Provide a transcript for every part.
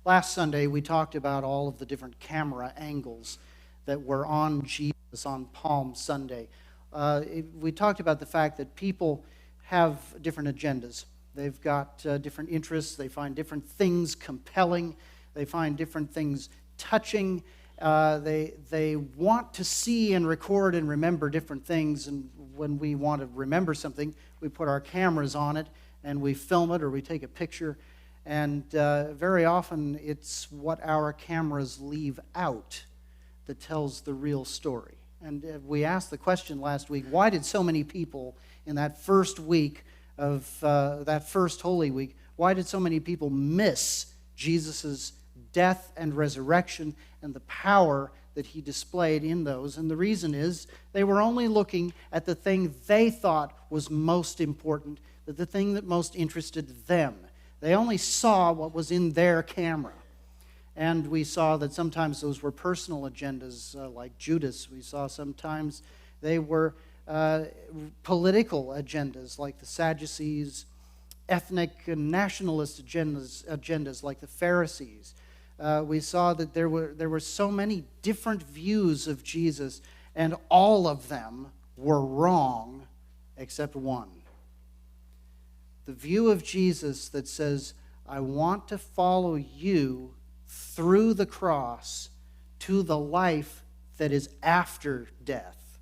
Last Sunday, we talked about all of the different camera angles that were on Jesus on Palm Sunday. We talked about the fact that people have different agendas. They've got different interests. They find different things compelling. They find different things touching. They want to see and record and remember different things. And when we want to remember something, we put our cameras on it and we film it or we take a picture. And very often it's what our cameras leave out that tells the real story. And we asked the question last week, why did so many people in that first week of that first Holy Week, why did so many people miss Jesus' death and resurrection and the power that he displayed in those? And the reason is they were only looking at the thing they thought was most important, the thing that most interested them. They only saw what was in their camera. And we saw that sometimes those were personal agendas like Judas. We saw sometimes they were political agendas like the Sadducees, ethnic and nationalist agendas like the Pharisees. We saw that there were so many different views of Jesus, and all of them were wrong except one. The view of Jesus that says, I want to follow you through the cross to the life that is after death.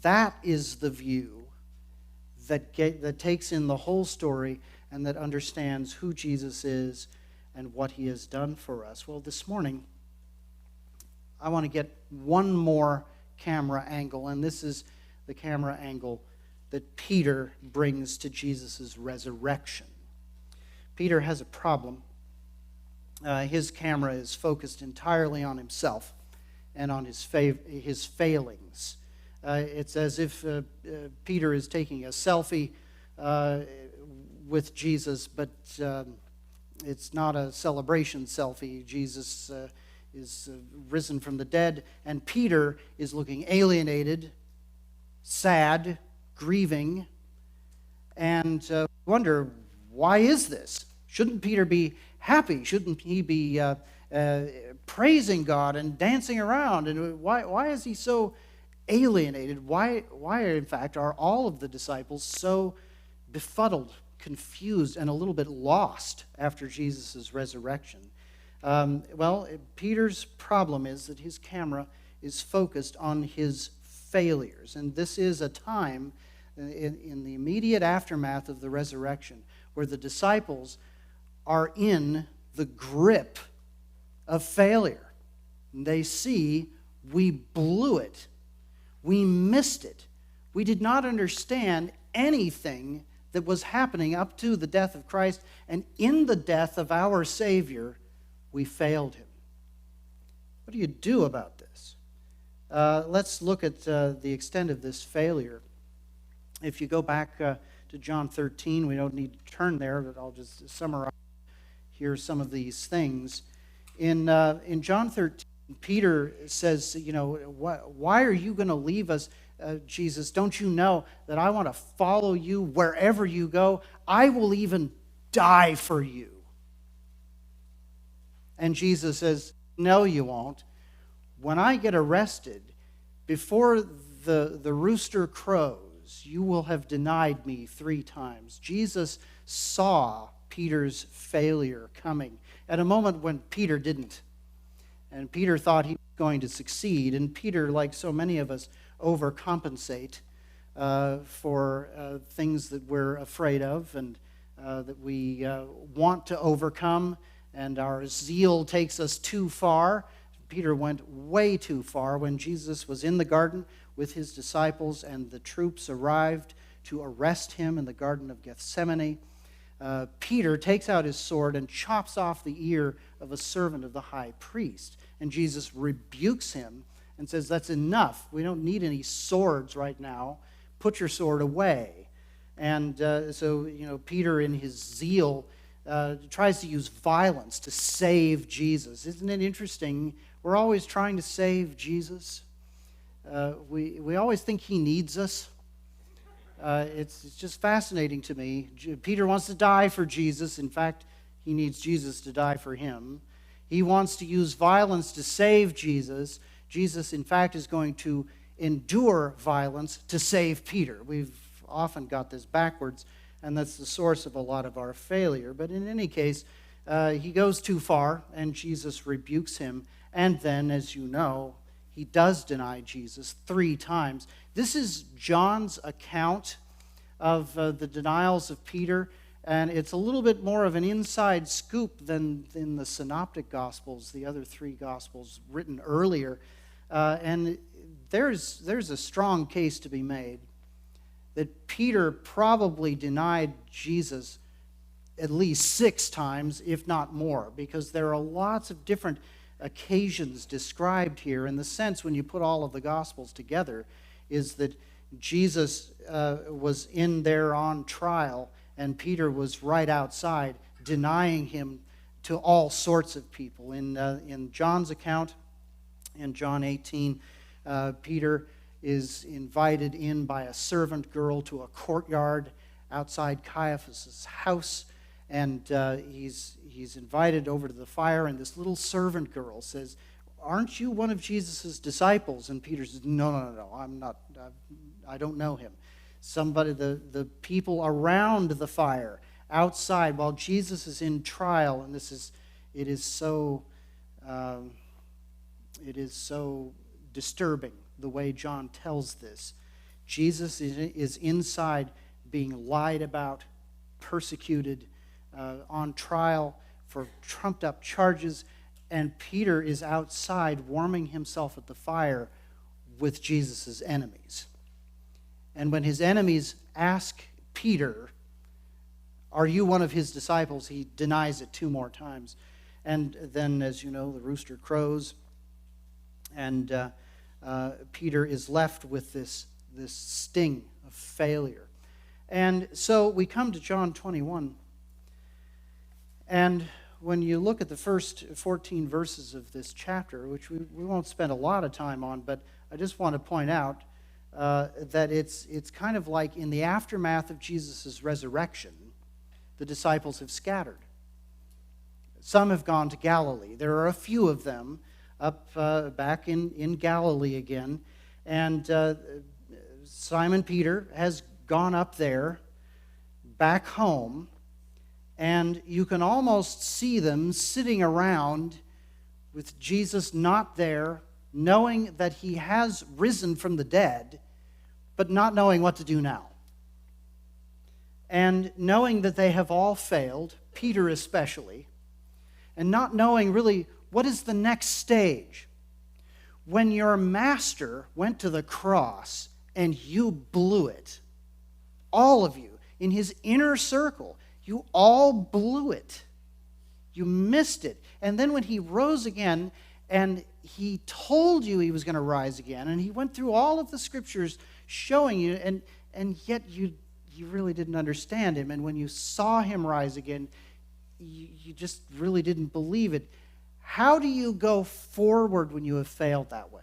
That is the view that takes in the whole story and that understands who Jesus is and what he has done for us. Well, this morning, I want to get one more camera angle, and this is the camera angle that Peter brings to Jesus' resurrection. Peter has a problem. His camera is focused entirely on himself and on his failings. It's as if Peter is taking a selfie with Jesus, but it's not a celebration selfie. Jesus is risen from the dead, and Peter is looking alienated, sad, grieving, and wonder, why is this? Shouldn't Peter be happy? Shouldn't he be praising God and dancing around? And why is he so alienated? Why, in fact, are all of the disciples so befuddled, confused, and a little bit lost after Jesus' resurrection? Well, Peter's problem is that his camera is focused on his failures. And this is a time in the immediate aftermath of the resurrection where the disciples are in the grip of failure. And they see, we blew it. We missed it. We did not understand anything that was happening up to the death of Christ, and in the death of our Savior, we failed him. What do you do about this? Let's look at the extent of this failure. If you go back to John 13, we don't need to turn there, but I'll just summarize here some of these things. In John 13, Peter says, why are you going to leave us, Jesus? Don't you know that I want to follow you wherever you go? I will even die for you. And Jesus says, no, you won't. When I get arrested, before the rooster crows, you will have denied me 3 times. Jesus saw Peter's failure coming at a moment when Peter didn't. And Peter thought he was going to succeed. And Peter, like so many of us, overcompensate for things that we're afraid of and that we want to overcome. And our zeal takes us too far. Peter went way too far when Jesus was in the garden with his disciples and the troops arrived to arrest him in the Garden of Gethsemane. Peter takes out his sword and chops off the ear of a servant of the high priest. And Jesus rebukes him and says, that's enough. We don't need any swords right now. Put your sword away. And so Peter, in his zeal, tries to use violence to save Jesus. Isn't it interesting? We're always trying to save Jesus. We always think he needs us. It's just fascinating to me. Peter wants to die for Jesus. In fact, he needs Jesus to die for him. He wants to use violence to save Jesus. Jesus, in fact, is going to endure violence to save Peter. We've often got this backwards, and that's the source of a lot of our failure. But in any case, he goes too far, and Jesus rebukes him. And then, as you know, he does deny Jesus 3 times. This is John's account of the denials of Peter, and it's a little bit more of an inside scoop than in the Synoptic Gospels, the other 3 Gospels written earlier. And there's a strong case to be made that Peter probably denied Jesus at least 6 times, if not more, because there are lots of different occasions described here. In the sense, when you put all of the Gospels together, is that Jesus was in there on trial, and Peter was right outside denying him to all sorts of people. In John's account, in John 18, Peter is invited in by a servant girl to a courtyard outside Caiaphas' house, and he's invited over to the fire, and this little servant girl says, "Aren't you one of Jesus' disciples?" And Peter says, No, I'm not. I don't know him. Somebody, the people around the fire, outside, while Jesus is in trial, and it is so disturbing the way John tells this. Jesus is inside being lied about, persecuted, on trial for trumped-up charges, and Peter is outside warming himself at the fire with Jesus' enemies. And when his enemies ask Peter, "Are you one of his disciples?" he denies it 2 more times. And then, as you know, the rooster crows, and Peter is left with this sting of failure. And so we come to John 21. And when you look at the first 14 verses of this chapter, which we won't spend a lot of time on, but I just want to point out that it's kind of like in the aftermath of Jesus' resurrection, the disciples have scattered. Some have gone to Galilee. There are a few of them up back in Galilee again. And Simon Peter has gone up there, back home, and you can almost see them sitting around with Jesus not there, knowing that he has risen from the dead, but not knowing what to do now. And knowing that they have all failed, Peter especially, and not knowing really what is the next stage. When your master went to the cross and you blew it, all of you, in his inner circle, you all blew it. You missed it. And then when he rose again, and he told you he was going to rise again, and he went through all of the scriptures showing you, and yet you really didn't understand him. And when you saw him rise again, you just really didn't believe it. How do you go forward when you have failed that way?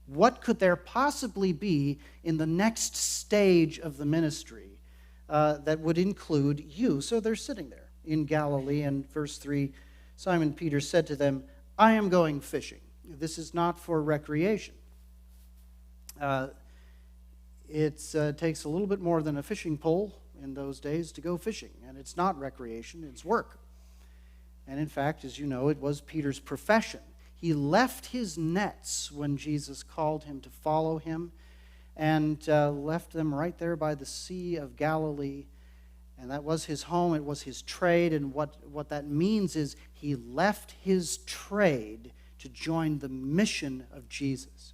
What could there possibly be in the next stage of the ministry that would include you? So they're sitting there in Galilee, and verse 3, Simon Peter said to them, "I am going fishing." This is not for recreation. It takes a little bit more than a fishing pole in those days to go fishing, and it's not recreation, it's work. And in fact, as you know, it was Peter's profession. He left his nets when Jesus called him to follow him, and left them right there by the Sea of Galilee. And that was his home, it was his trade, and what that means is he left his trade to join the mission of Jesus.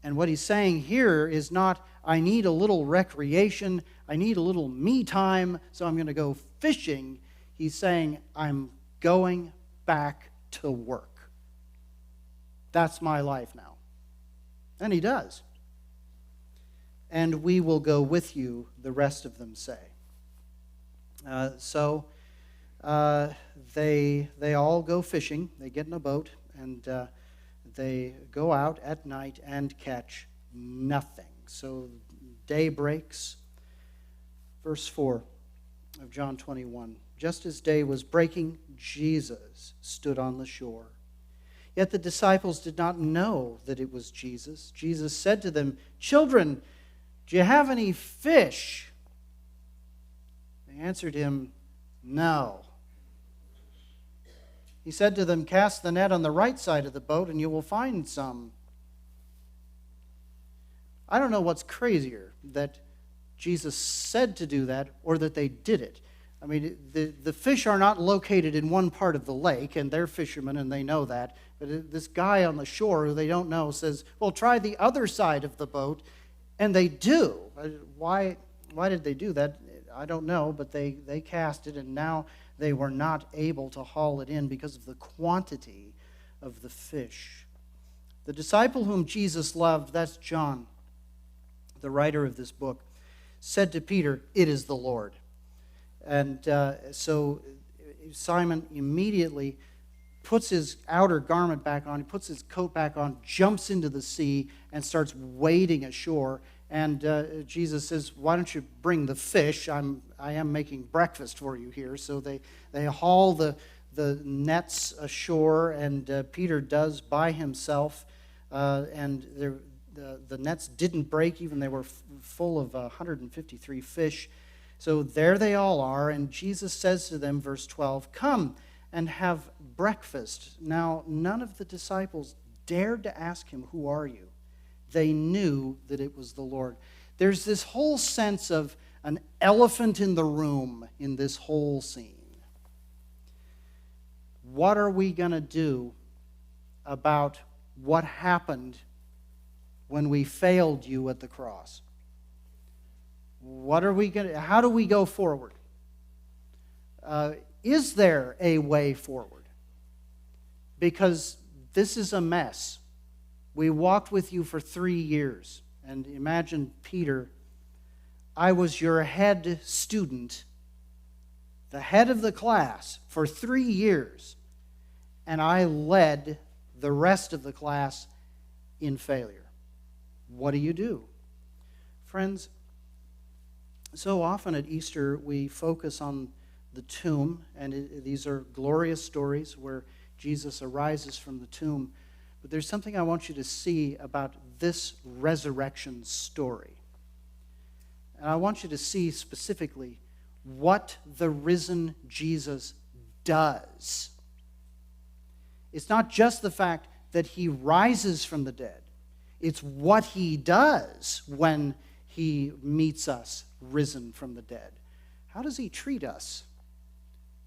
And what he's saying here is not, I need a little recreation, I need a little me time, so I'm going to go fishing. He's saying, I'm going back to work. That's my life now. And he does. And we will go with you, the rest of them say. So they all go fishing. They get in a boat, and they go out at night and catch nothing. So day breaks. Verse 4 of John 21. just as day was breaking, Jesus stood on the shore. Yet the disciples did not know that it was Jesus. Jesus said to them, "Children, do you have any fish?" They answered him, "No." He said to them, "Cast the net on the right side of the boat and you will find some." I don't know what's crazier, that Jesus said to do that or that they did it. I mean, the fish are not located in one part of the lake, and they're fishermen and they know that. But this guy on the shore who they don't know says, "Well, try the other side of the boat," and they do. Why did they do that? I don't know, but they cast it, and now they were not able to haul it in because of the quantity of the fish. The disciple whom Jesus loved, that's John, the writer of this book, said to Peter, "It is the Lord." And so Simon immediately puts his outer garment back on, he puts his coat back on, jumps into the sea, and starts wading ashore. And Jesus says, "Why don't you bring the fish? I am making breakfast for you here." So they haul the nets ashore, and Peter does by himself. And the nets didn't break, even they were full of 153 fish. So there they all are, and Jesus says to them, verse 12, "Come and have breakfast." Now, none of the disciples dared to ask him, "Who are you?" They knew that it was the Lord. There's this whole sense of an elephant in the room in this whole scene. What are we going to do about what happened when we failed you at the cross? How do we go forward? Is there a way forward? Because this is a mess. We walked with you for 3 years. And imagine Peter, I was your head student, the head of the class for 3 years, and I led the rest of the class in failure. What do you do? Friends, so often at Easter we focus on the tomb, and these are glorious stories where Jesus arises from the tomb. But there's something I want you to see about this resurrection story. And I want you to see specifically what the risen Jesus does. It's not just the fact that he rises from the dead. It's what he does when he meets us risen from the dead. How does he treat us?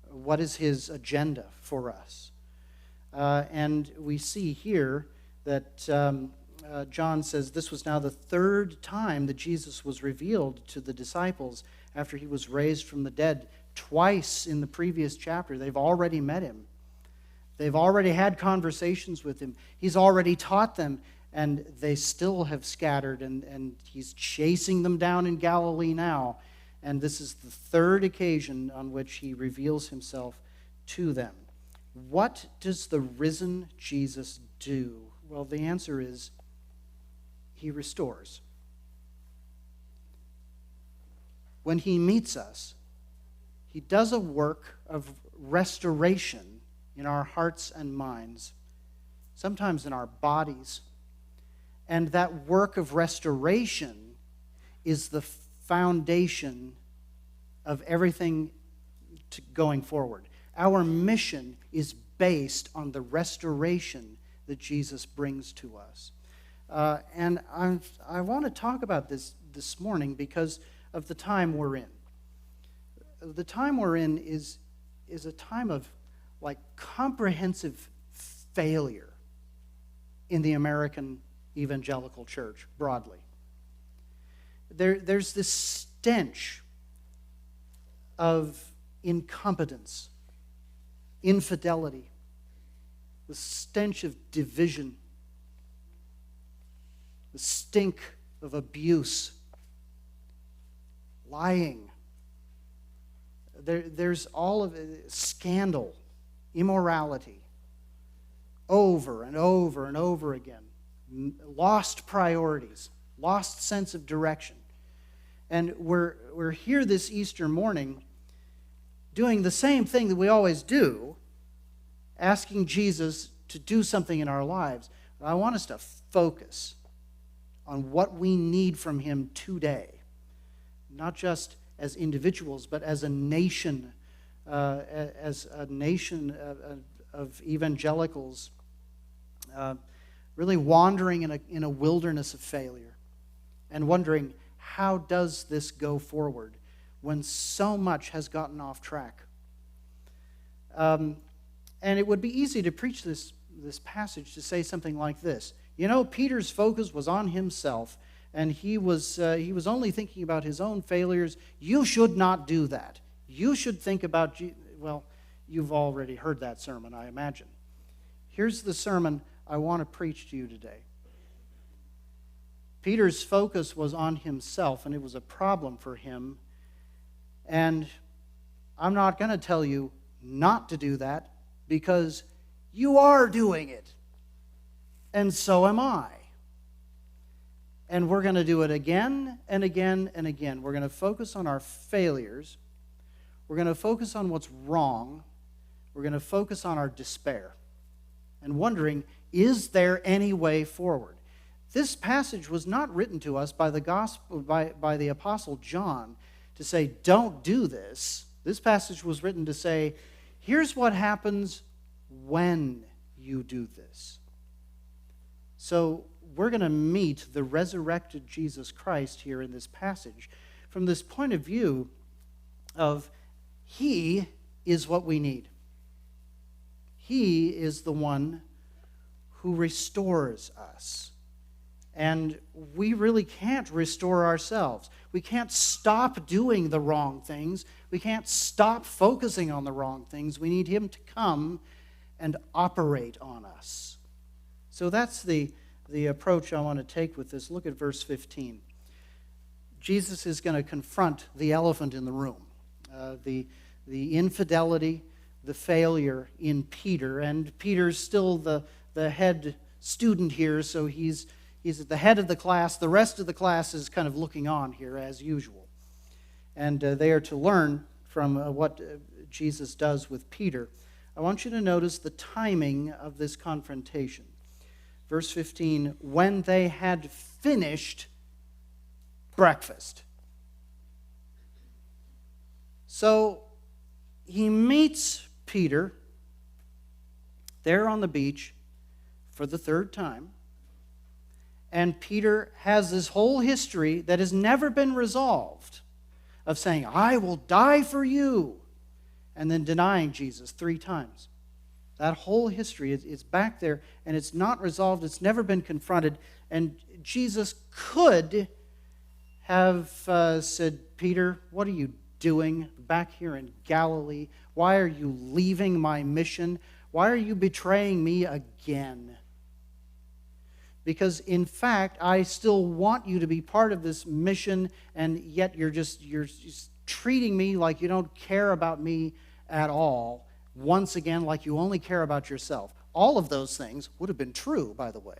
What is his agenda for us? And we see here that John says this was now the third time that Jesus was revealed to the disciples after he was raised from the dead. Twice in the previous chapter, they've already met him. They've already had conversations with him. He's already taught them, and they still have scattered, and he's chasing them down in Galilee now. And this is the third occasion on which he reveals himself to them. What does the risen Jesus do? Well, the answer is he restores. When he meets us, he does a work of restoration in our hearts and minds, sometimes in our bodies. And that work of restoration is the foundation of everything going forward. Our mission is based on the restoration that Jesus brings to us. And I want to talk about this morning because of the time we're in. The time we're in is a time of comprehensive failure in the American evangelical church broadly. There's this stench of incompetence, infidelity, the stench of division, the stink of abuse, lying. There's all of it, scandal, immorality, over and over and over again. Lost priorities, lost sense of direction. And we're here this Easter morning doing the same thing that we always do, asking Jesus to do something in our lives. But I want us to focus on what we need from him today, not just as individuals, but as a nation, of evangelicals, really wandering in a wilderness of failure and wondering, how does this go forward when so much has gotten off track? And it would be easy to preach this passage to say something like this. You know, Peter's focus was on himself, and he was only thinking about his own failures. You should not do that. You should think about, well, you've already heard that sermon, I imagine. Here's the sermon I want to preach to you today. Peter's focus was on himself, and it was a problem for him. And I'm not going to tell you not to do that, because you are doing it. And so am I. And we're going to do it again and again and again. We're going to focus on our failures. We're going to focus on what's wrong. We're going to focus on our despair and wondering, is there any way forward? This passage was not written to us by the Apostle John to say, don't do this. This passage was written to say, here's what happens when you do this. So we're going to meet the resurrected Jesus Christ here in this passage from this point of view of he is what we need. He is the one who restores us. And we really can't restore ourselves. We can't stop doing the wrong things. We can't stop focusing on the wrong things. We need him to come and operate on us. So that's the approach I want to take with this. Look at verse 15. Jesus is going to confront the elephant in the room, the infidelity, the failure in Peter. And Peter's still the head student here, so he's at the head of the class. The rest of the class is kind of looking on here as usual. And they are to learn from what Jesus does with Peter. I want you to notice the timing of this confrontation. Verse 15, when they had finished breakfast. So he meets Peter there on the beach for the third time. And Peter has this whole history that has never been resolved of saying, I will die for you, and then denying Jesus 3 times. That whole history is back there, and it's not resolved. It's never been confronted. And Jesus could have said, Peter, what are you doing back here in Galilee? Why are you leaving my mission? Why are you betraying me again? Because, in fact, I still want you to be part of this mission, and yet you're just treating me like you don't care about me at all. Once again, like you only care about yourself. All of those things would have been true, by the way.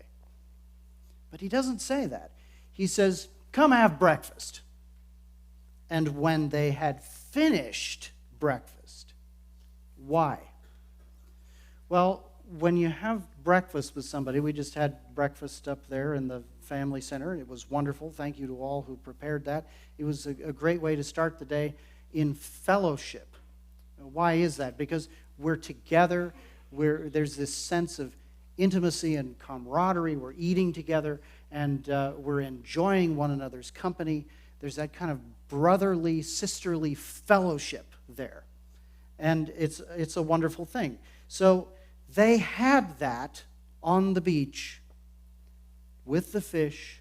But he doesn't say that. He says, come have breakfast. And when they had finished breakfast. Why? Well, when you have breakfast with somebody, we just had breakfast up there in the family center. It was wonderful. Thank you to all who prepared that. It was a great way to start the day in fellowship. Why is that? Because we're together. There's this sense of intimacy and camaraderie. We're eating together, and we're enjoying one another's company. There's that kind of brotherly, sisterly fellowship there. And it's a wonderful thing. So they had that on the beach with the fish,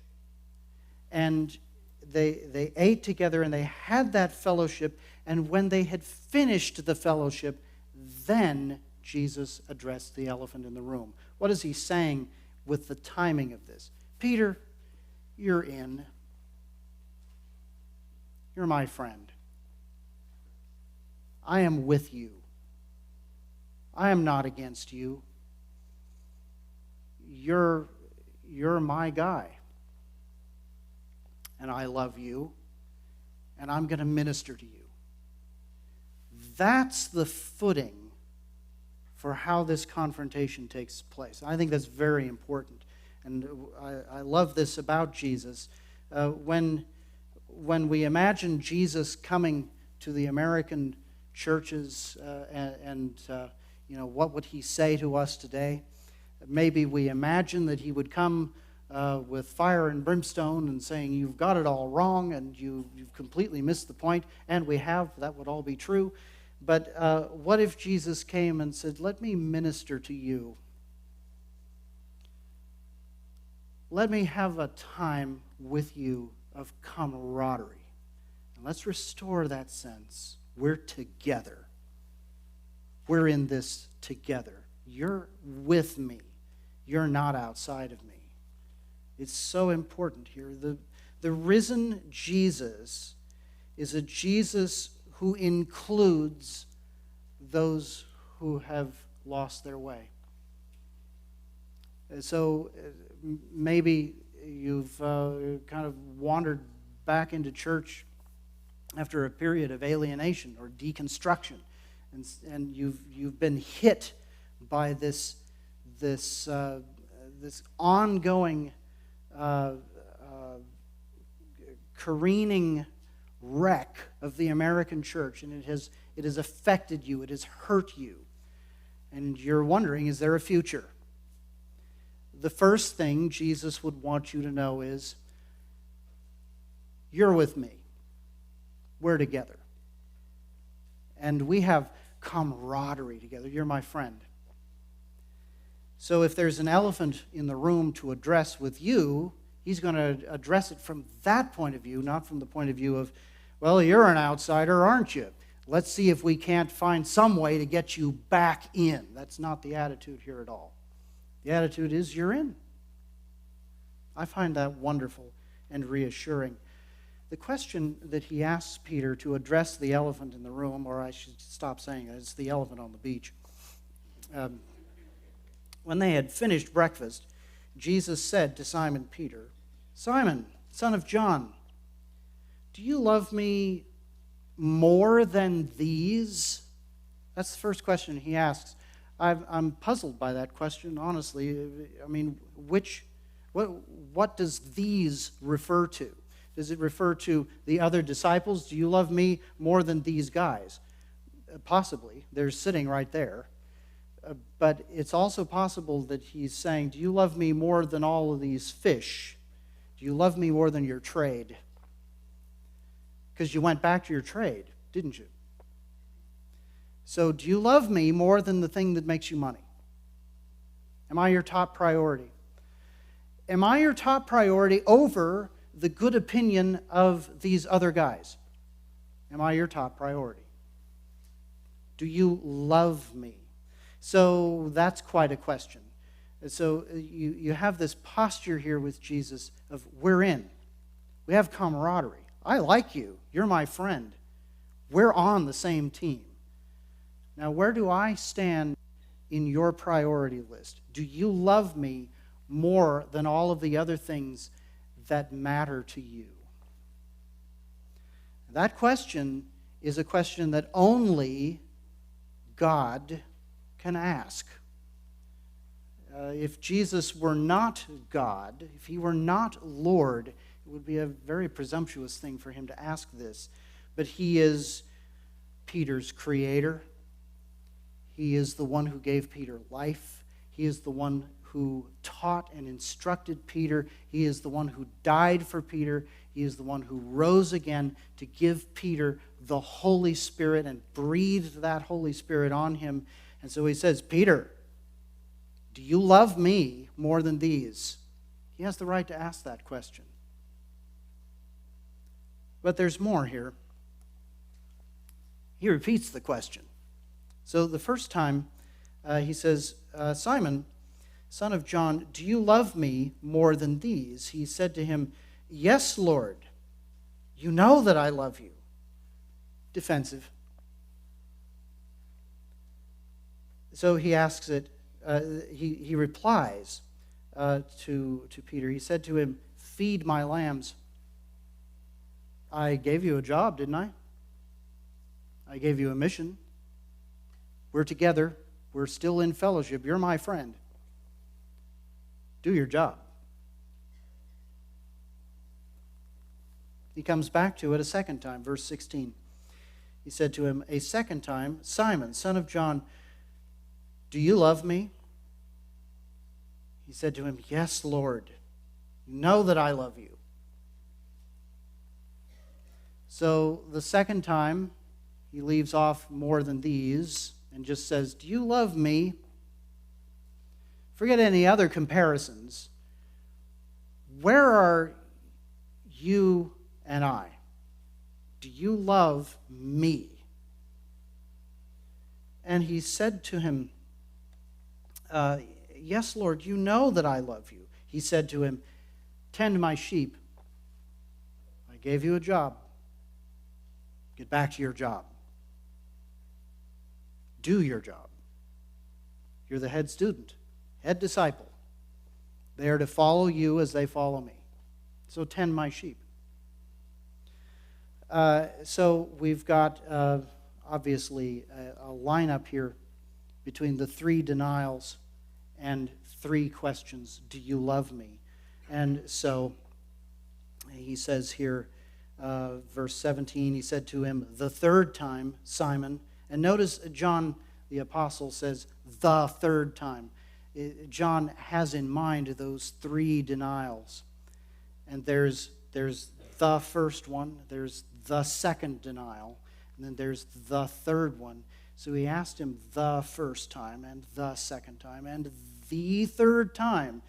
and they ate together, and they had that fellowship. And when they had finished the fellowship, then Jesus addressed the elephant in the room. What is he saying with the timing of this? Peter, you're in. You're my friend. I am with you. I am not against you. You're my guy. And I love you. And I'm going to minister to you. That's the footing for how this confrontation takes place. I think that's very important. And I love this about Jesus. When we imagine Jesus coming to the American churches and what would he say to us today? Maybe we imagine that he would come with fire and brimstone and saying, you've got it all wrong and you've completely missed the point, and we have. That would all be true. But what if Jesus came and said, let me minister to you. Let me have a time with you of camaraderie. And let's restore that sense. We're together. We're in this together. You're with me. You're not outside of me. It's so important here. The risen Jesus is a Jesus who includes those who have lost their way. So maybe you've kind of wandered back into church after a period of alienation or deconstruction, and you've been hit by this ongoing careening wreck of the American church, and it has affected you, it has hurt you, and you're wondering, is there a future? The first thing Jesus would want you to know is, you're with me. We're together. And we have camaraderie together. You're my friend. So if there's an elephant in the room to address with you, he's going to address it from that point of view, not from the point of view of, well, you're an outsider, aren't you? Let's see if we can't find some way to get you back in. That's not the attitude here at all. The attitude is, you're in. I find that wonderful and reassuring. The question that he asks Peter to address the elephant in the room, or I should stop saying it, it's the elephant on the beach. When they had finished breakfast, Jesus said to Simon Peter, Simon, son of John, do you love me more than these? That's the first question he asks. I'm puzzled by that question, honestly. I mean, what does these refer to? Does it refer to the other disciples? Do you love me more than these guys? Possibly. They're sitting right there. But it's also possible that he's saying, do you love me more than all of these fish? Do you love me more than your trade? Because you went back to your trade, didn't you? So do you love me more than the thing that makes you money? Am I your top priority? Am I your top priority over the good opinion of these other guys? Am I your top priority? Do you love me? So that's quite a question. So you have this posture here with Jesus of, we're in. We have camaraderie. I like you. You're my friend. We're on the same team. Now, where do I stand in your priority list? Do you love me more than all of the other things that matter to you? That question is a question that only God can ask. If Jesus were not God, if he were not Lord, it would be a very presumptuous thing for him to ask this. But he is Peter's creator. He is the one who gave Peter life. He is the one who taught and instructed Peter. He is the one who died for Peter. He is the one who rose again to give Peter the Holy Spirit and breathed that Holy Spirit on him. And so he says, Peter, do you love me more than these? He has the right to ask that question. But there's more here. He repeats the question. So the first time he says, Simon, son of John, do you love me more than these? He said to him, yes, Lord. You know that I love you. Defensive. So he asks it, he replies to Peter. He said to him, feed my lambs. I gave you a job, didn't I? I gave you a mission. We're together. We're still in fellowship. You're my friend. Do your job. He comes back to it a second time, verse 16. He said to him a second time, Simon, son of John, do you love me? He said to him, yes, Lord. You know that I love you. So the second time, he leaves off more than these and just says, do you love me? Forget any other comparisons. Where are you and I? Do you love me? And he said to him, yes, Lord, you know that I love you. He said to him, tend my sheep. I gave you a job. Get back to your job. Do your job. You're the head student, head disciple. They are to follow you as they follow me. So tend my sheep. So we've got, obviously, a lineup here between the three denials and three questions. Do you love me? And so he says here, verse 17, he said to him the third time, Simon. And notice John the Apostle says the third time. John has in mind those three denials. And there's the first one, there's the second denial, and then there's the third one. So he asked him the first time, and the second time, and the third time.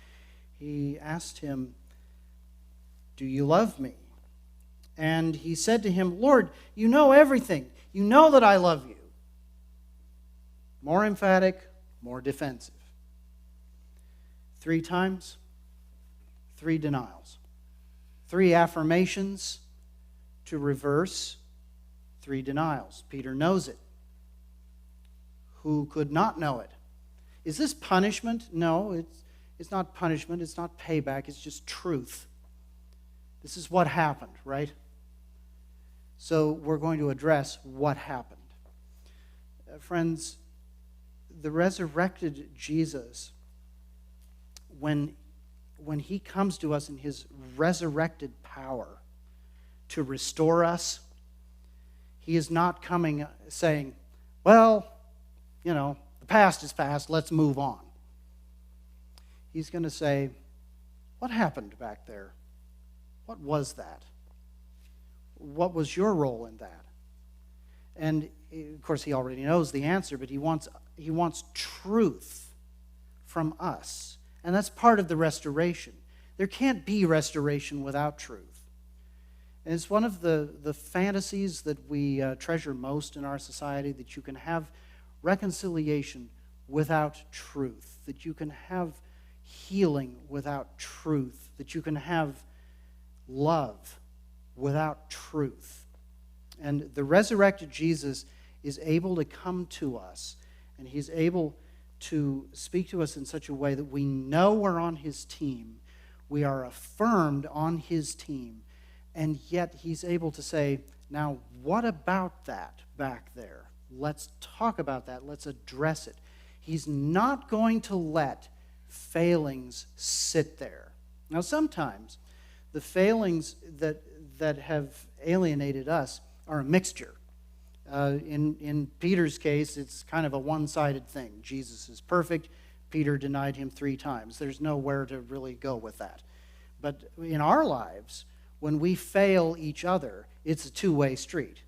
He asked him, do you love me? And he said to him, Lord, you know everything. You know that I love you. More emphatic, more defensive. 3 times, 3 denials. 3 affirmations to reverse, 3 denials. Peter knows it. Who could not know it? Is this punishment? No, it's not punishment. It's not payback. It's just truth. This is what happened, right? So we're going to address what happened. Friends, the resurrected Jesus, when he comes to us in his resurrected power to restore us, he is not coming saying, well, the past is past, let's move on. He's going to say, what happened back there? What was that? What was your role in that? And of course he already knows the answer, but he wants truth from us. And that's part of the restoration. There can't be restoration without truth. And it's one of the fantasies that we treasure most in our society, that you can have reconciliation without truth, that you can have healing without truth, that you can have love without truth. And the resurrected Jesus is able to come to us, and he's able to speak to us in such a way that we know we're on his team, we are affirmed on his team, and yet he's able to say, now what about that back there? Let's talk about that. Let's address it. He's not going to let failings sit there. Now sometimes the failings that have alienated us are a mixture. In Peter's case, it's kind of a one-sided thing. Jesus is perfect. Peter denied him 3 times. There's nowhere to really go with that. But in our lives, when we fail each other, it's a two-way street.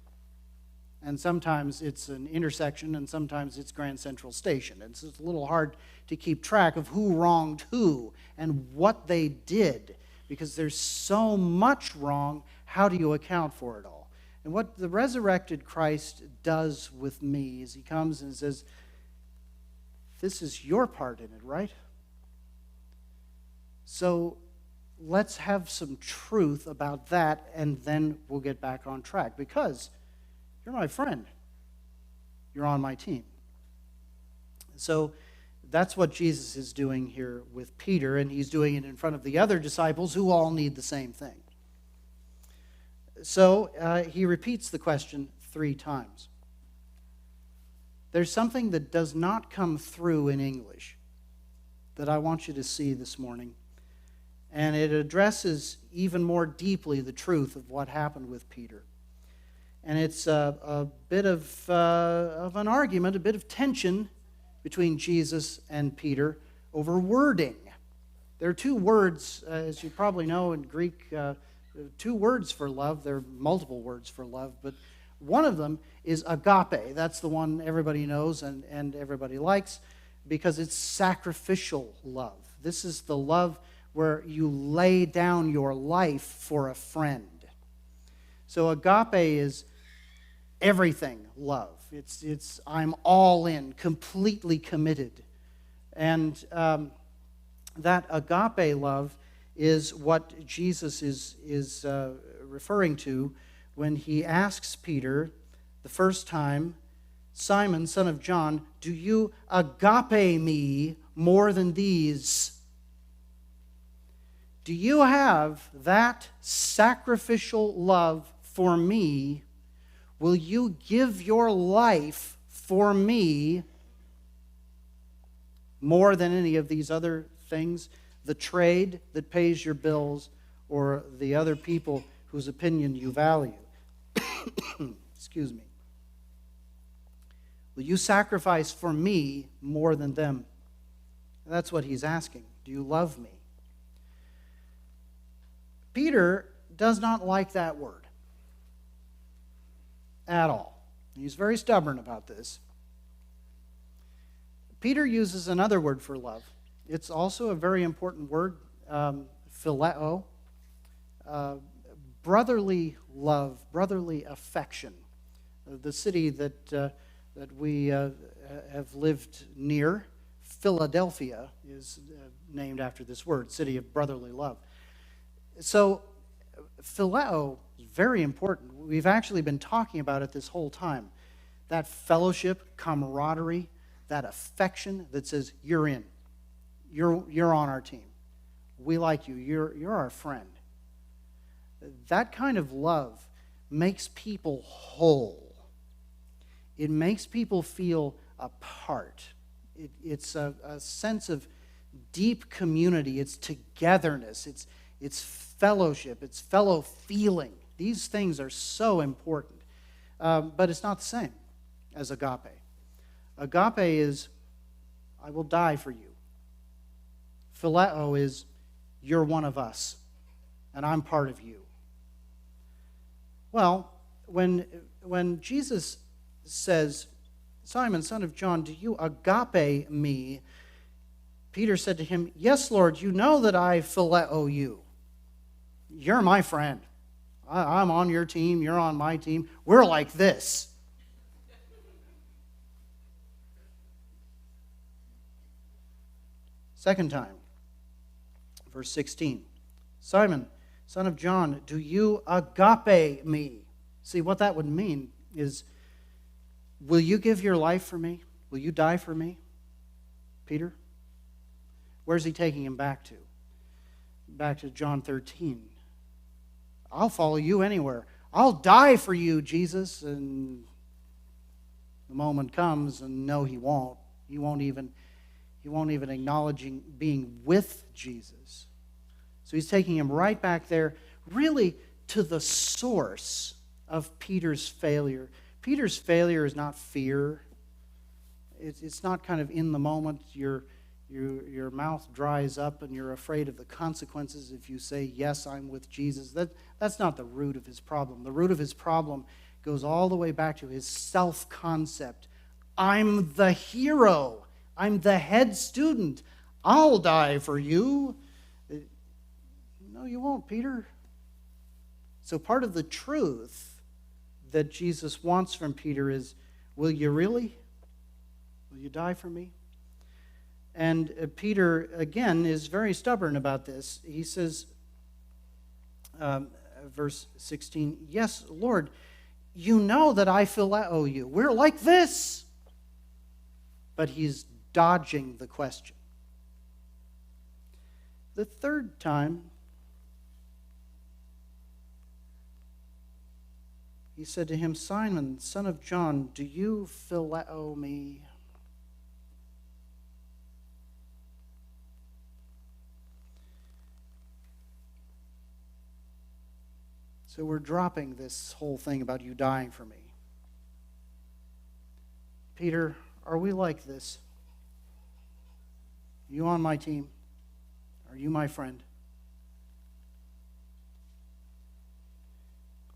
And sometimes it's an intersection, and sometimes it's Grand Central Station. It's a little hard to keep track of who wronged who and what they did, because there's so much wrong. How do you account for it all? And what the resurrected Christ does with me is he comes and says, this is your part in it, right? So let's have some truth about that, and then we'll get back on track, because you're my friend. You're on my team. So that's what Jesus is doing here with Peter, and he's doing it in front of the other disciples who all need the same thing. So he repeats the question 3 times. there's something that does not come through in English that I want you to see this morning. And it addresses even more deeply the truth of what happened with Peter. And it's a bit of an argument, a bit of tension between Jesus and Peter over wording. There are two words, as you probably know in Greek, two words for love. There are multiple words for love, but one of them is agape. That's the one everybody knows and everybody likes because it's sacrificial love. This is the love where you lay down your life for a friend. So agape is everything love. It's I'm all in, completely committed. And that agape love is what Jesus is referring to when he asks Peter the first time, Simon, son of John, do you agape me more than these? Do you have that sacrificial love for me? Will you give your life for me more than any of these other things? The trade that pays your bills or the other people whose opinion you value? Excuse me. Will you sacrifice for me more than them? That's what he's asking. Do you love me? Peter does not like that word at all. He's very stubborn about this. Peter uses another word for love. It's also a very important word, phileo, brotherly love, brotherly affection. The city that we have lived near, Philadelphia, is named after this word, city of brotherly love. So, phileo is very important. We've actually been talking about it this whole time. That fellowship, camaraderie, that affection that says, you're in. You're on our team. We like you. You're our friend. That kind of love makes people whole. It makes people feel a part. It's a sense of deep community. It's togetherness. It's fellowship. It's fellow feeling. These things are so important. But it's not the same as agape. Agape is, I will die for you. Phileo is, you're one of us, and I'm part of you. Well, when Jesus says, Simon, son of John, do you agape me? Peter said to him, yes, Lord, you know that I phileo you. You're my friend. I'm on your team. You're on my team. We're like this. Second time, verse 16. Simon, son of John, do you agape me? See, what that would mean is, will you give your life for me? Will you die for me? Peter? Where's he taking him back to? Back to John 13. I'll follow you anywhere. I'll die for you, Jesus. And the moment comes, and no, he won't. He won't even acknowledge being with Jesus. So he's taking him right back there, really to the source of Peter's failure. Peter's failure is not fear. It's not kind of in the moment your mouth dries up and you're afraid of the consequences if you say, yes, I'm with Jesus. That's not the root of his problem. The root of his problem goes all the way back to his self-concept. I'm the hero. I'm the head student. I'll die for you. No, you won't, Peter. So part of the truth that Jesus wants from Peter is, will you really? Will you die for me? And Peter, again, is very stubborn about this. He says, verse 16, yes, Lord, you know that I phileo you. We're like this. But he's dodging the question. The third time, He said to him, Simon, son of John, do you phileo me? So we're dropping this whole thing about you dying for me. Peter, are we like this? You on my team? Are you my friend?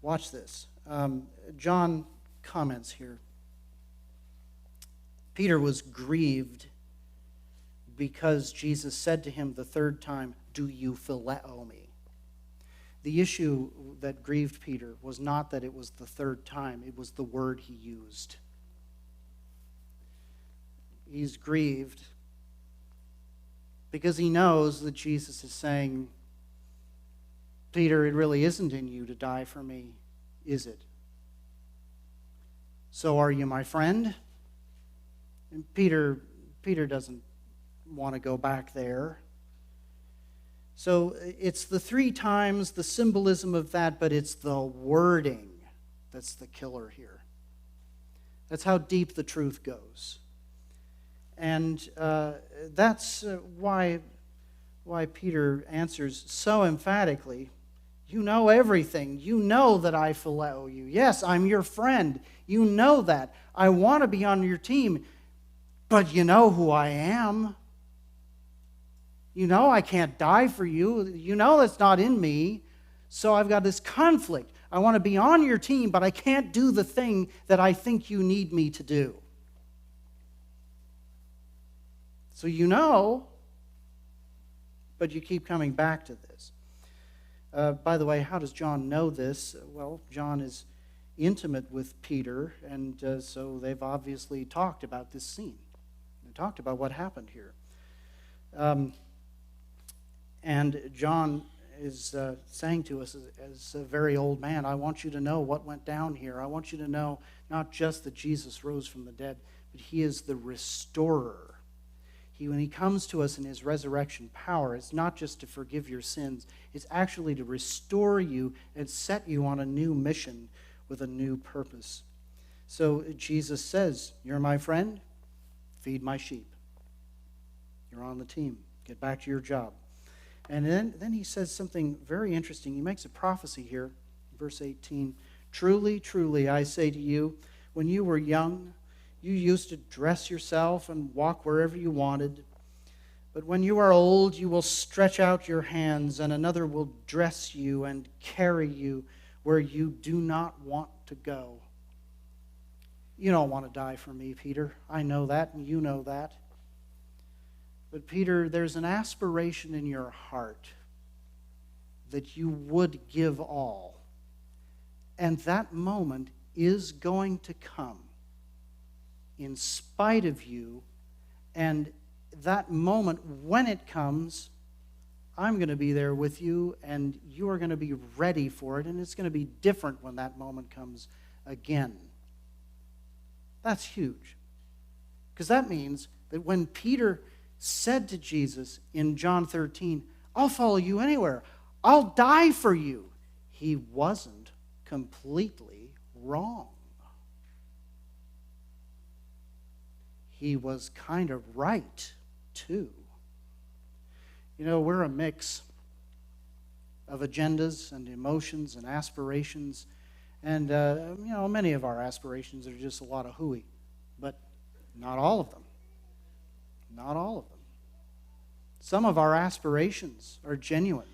Watch this. John comments here. Peter was grieved because Jesus said to him the third time, do you phileo me? The issue that grieved Peter was not that it was the third time, it was the word he used. He's grieved because he knows that Jesus is saying, Peter, it really isn't in you to die for me, is it? So are you my friend? And Peter doesn't want to go back there. So it's the three times, the symbolism of that, but it's the wording that's the killer here. That's how deep the truth goes. And that's why Peter answers so emphatically, you know everything. You know that I phileo you. Yes, I'm your friend. You know that. I want to be on your team, but you know who I am. You know I can't die for you. You know that's not in me. So I've got this conflict. I want to be on your team, but I can't do the thing that I think you need me to do. So you know, but you keep coming back to this. By the way, how does John know this? Well, John is intimate with Peter, and so they've obviously talked about this scene. They talked about what happened here. And John is saying to us as a very old man, I want you to know what went down here. I want you to know not just that Jesus rose from the dead, but he is the restorer. When he comes to us in his resurrection power, it's not just to forgive your sins, it's actually to restore you and set you on a new mission with a new purpose. So Jesus says, you're my friend, feed my sheep. You're on the team. Get back to your job. And then he says something very interesting. He makes a prophecy here, verse 18. Truly, truly, I say to you, when you were young, you used to dress yourself and walk wherever you wanted. But when you are old, you will stretch out your hands, and another will dress you and carry you where you do not want to go. You don't want to die for me, Peter. I know that, and you know that. But Peter, there's an aspiration in your heart that you would give all. And that moment is going to come in spite of you, and that moment, when it comes, I'm going to be there with you, and you are going to be ready for it, and it's going to be different when that moment comes again. That's huge. Because that means that when Peter said to Jesus in John 13, I'll follow you anywhere, I'll die for you, he wasn't completely wrong. He was kind of right, too. You know, we're a mix of agendas and emotions and aspirations. And, many of our aspirations are just a lot of hooey. But not all of them. Not all of them. Some of our aspirations are genuine.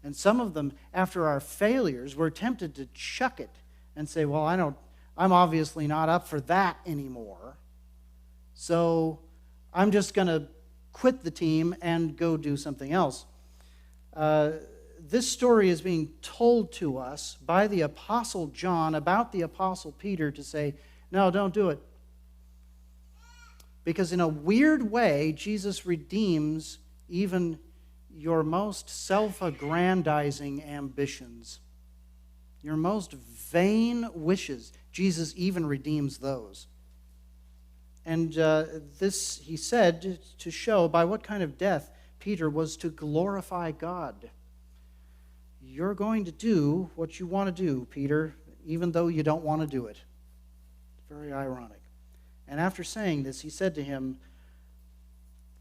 And some of them, after our failures, we're tempted to chuck it and say, well, I'm obviously not up for that anymore. So I'm just going to quit the team and go do something else. This story is being told to us by the Apostle John about the Apostle Peter to say, no, don't do it. Because in a weird way, Jesus redeems even your most self-aggrandizing ambitions. Your most vain wishes. Jesus even redeems those. And this, he said, to show by what kind of death Peter was to glorify God. You're going to do what you want to do, Peter. even though you don't want to do it. It's very ironic. And after saying this, he said to him,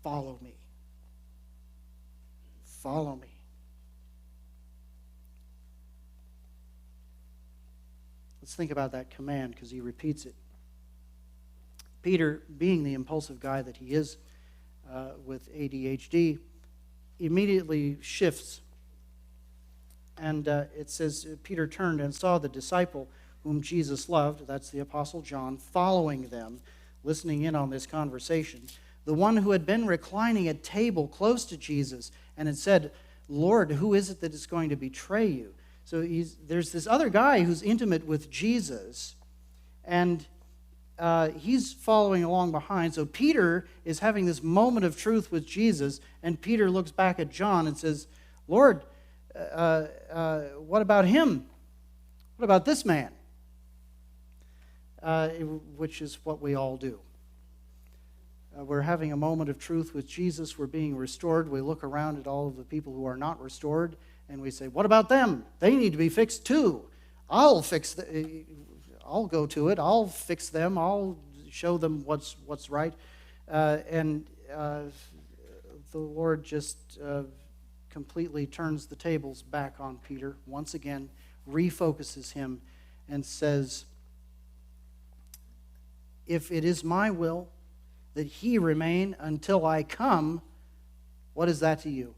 "Follow me. Follow me." Let's think about that command, because he repeats it. Peter, being the impulsive guy that he is with ADHD, immediately shifts. And it says, Peter turned and saw the disciple whom Jesus loved, that's the Apostle John, following them, listening in on this conversation. The one who had been reclining at table close to Jesus and had said, "Lord, who is it that is going to betray you?" So there's this other guy who's intimate with Jesus, and he's following along behind. So Peter is having this moment of truth with Jesus, and Peter looks back at John and says, "Lord, what about him? What about this man?" Which is what we all do. We're having a moment of truth with Jesus. We're being restored. We look around at all of the people who are not restored, and we say, "What about them? They need to be fixed too. I'll go to it. I'll fix them. I'll show them what's right." And the Lord just completely turns the tables back on Peter once again, refocuses him, and says, "If it is my will that he remain until I come, what is that to you?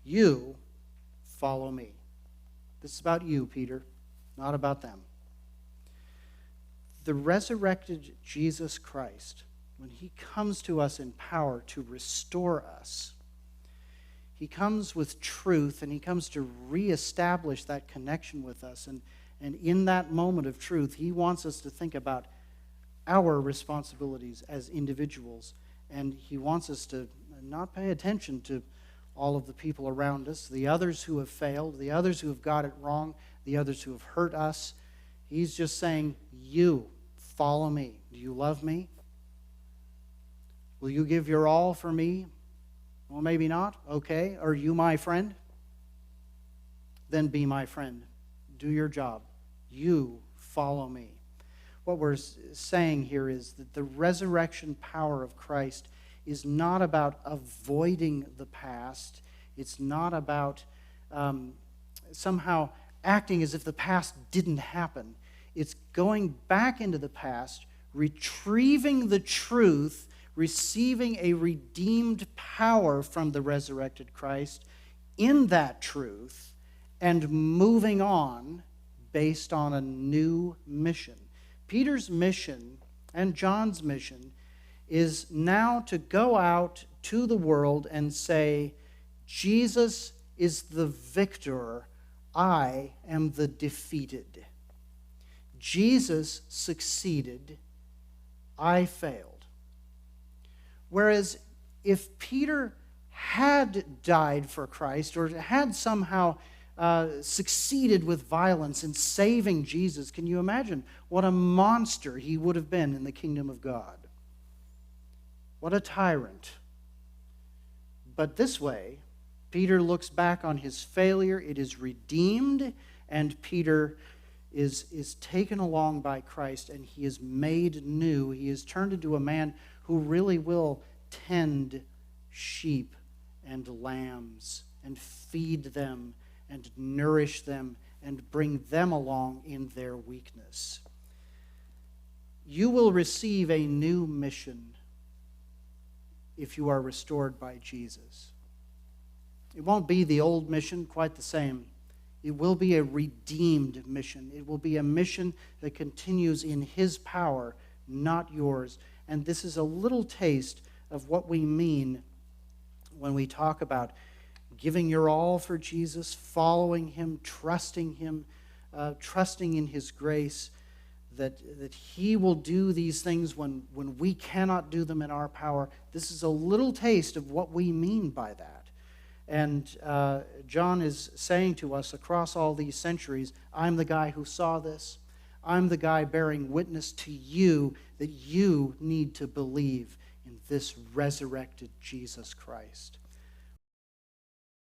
You follow me." This is about you, Peter, not about them. The resurrected Jesus Christ, when he comes to us in power to restore us, he comes with truth, and he comes to reestablish that connection with us. And in that moment of truth, he wants us to think about our responsibilities as individuals. And he wants us to not pay attention to all of the people around us, the others who have failed, the others who have got it wrong, the others who have hurt us. He's just saying, "You follow me. Do you love me? Will you give your all for me? Well, maybe not. Okay. Are you my friend? Then be my friend. Do your job. You follow me." What we're saying here is that the resurrection power of Christ is not about avoiding the past. It's not about somehow acting as if the past didn't happen. It's going back into the past, retrieving the truth, receiving a redeemed power from the resurrected Christ in that truth, and moving on based on a new mission. Peter's mission and John's mission is now to go out to the world and say, "Jesus is the victor, I am the defeated. Jesus succeeded, I failed." Whereas if Peter had died for Christ, or had somehow succeeded with violence in saving Jesus, can you imagine what a monster he would have been in the kingdom of God? What a tyrant. But this way, Peter looks back on his failure. It is redeemed, and Peter is taken along by Christ, and he is made new. He is turned into a man who really will tend sheep and lambs and feed them and nourish them and bring them along in their weakness. You will receive a new mission if you are restored by Jesus. It won't be the old mission quite the same. It will be a redeemed mission. It will be a mission that continues in his power, not yours. And this is a little taste of what we mean when we talk about giving your all for Jesus, following him, trusting in his grace, that he will do these things when we cannot do them in our power. This is a little taste of what we mean by that. And John is saying to us across all these centuries, I'm the guy who saw this. I'm the guy bearing witness to you that you need to believe in this resurrected Jesus Christ.